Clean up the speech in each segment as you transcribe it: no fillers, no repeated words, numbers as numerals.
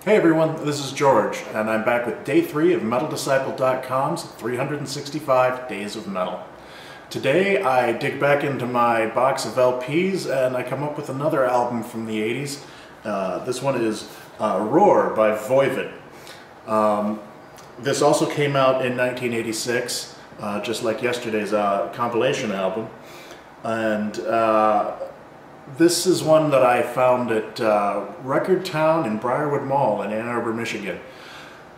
Hey everyone, this is George, and I'm back with day 3 of MetalDisciple.com's 365 Days of Metal. Today I dig back into my box of LPs and I come up with another album from the 80s. This one is Roar by Voivod. This also came out in 1986, just like yesterday's compilation album. And this is one that I found at Record Town in Briarwood Mall in Ann Arbor, Michigan.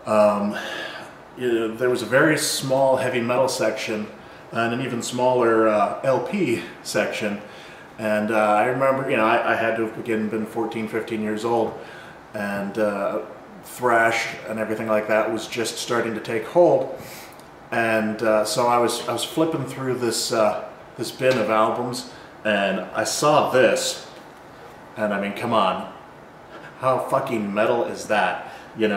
There was a very small heavy metal section and an even smaller LP section. And I remember, I had to have been 14, 15 years old, and thrash and everything like that was just starting to take hold. And so I was flipping through this this bin of albums, and I saw this, and I mean, come on, how fucking metal is that? It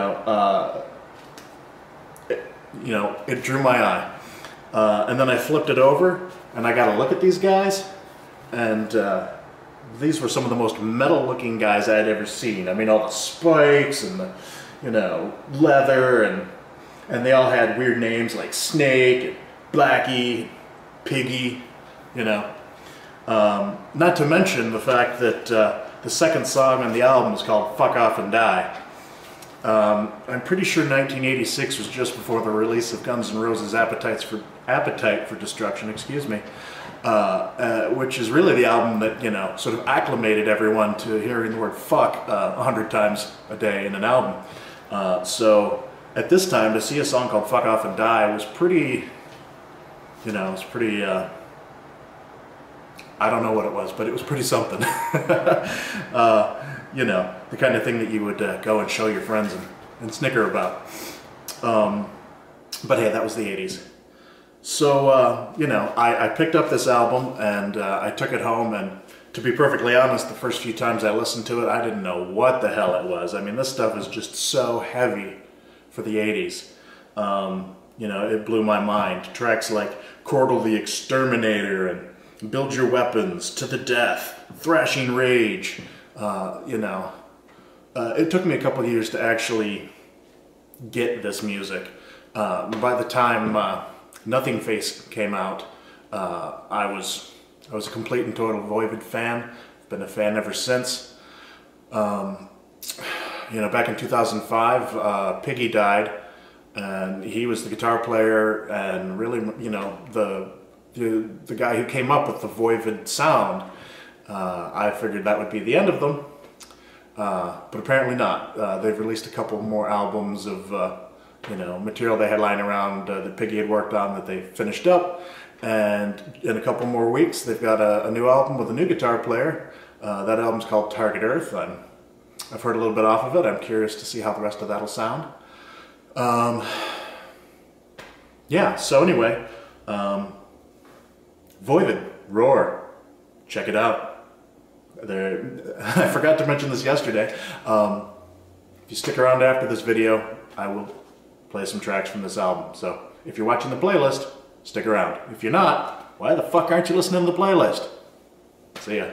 drew my eye. And then I flipped it over, and I got to look at these guys, and these were some of the most metal-looking guys I had ever seen. I mean, all the spikes and the, leather, and they all had weird names like Snake, and Blackie, Piggy, Not to mention the fact that the second song on the album is called Fuck Off and Die. I'm pretty sure 1986 was just before the release of Guns N' Roses' Appetite for Destruction, excuse me, which is really the album that, sort of acclimated everyone to hearing the word fuck 100 times a day in an album. So at this time, to see a song called Fuck Off and Die was pretty, I don't know what it was, but it was pretty something. The kind of thing that you would go and show your friends and snicker about. But hey, that was the 80s. So, I picked up this album and I took it home, and to be perfectly honest, the first few times I listened to it, I didn't know what the hell it was. I mean, this stuff is just so heavy for the 80s. It blew my mind. Tracks like Cordle the Exterminator and Build Your Weapons, To the Death, Thrashing Rage, it took me a couple of years to actually get this music. By the time Nothing Face came out, I was a complete and total Voivod fan. I've been a fan ever since. Back in 2005, Piggy died, and he was the guitar player and really, the guy who came up with the Voivod sound. I figured that would be the end of them, but apparently not. They've released a couple more albums of material they had lying around that Piggy had worked on that they finished up, and in a couple more weeks they've got a new album with a new guitar player. That album's called Target Earth. I've heard a little bit off of it. I'm curious to see how the rest of that'll sound. Yeah, so anyway, Voivod, Roar, check it out. I forgot to mention this yesterday. If you stick around after this video, I will play some tracks from this album. So if you're watching the playlist, stick around. If you're not, why the fuck aren't you listening to the playlist? See ya.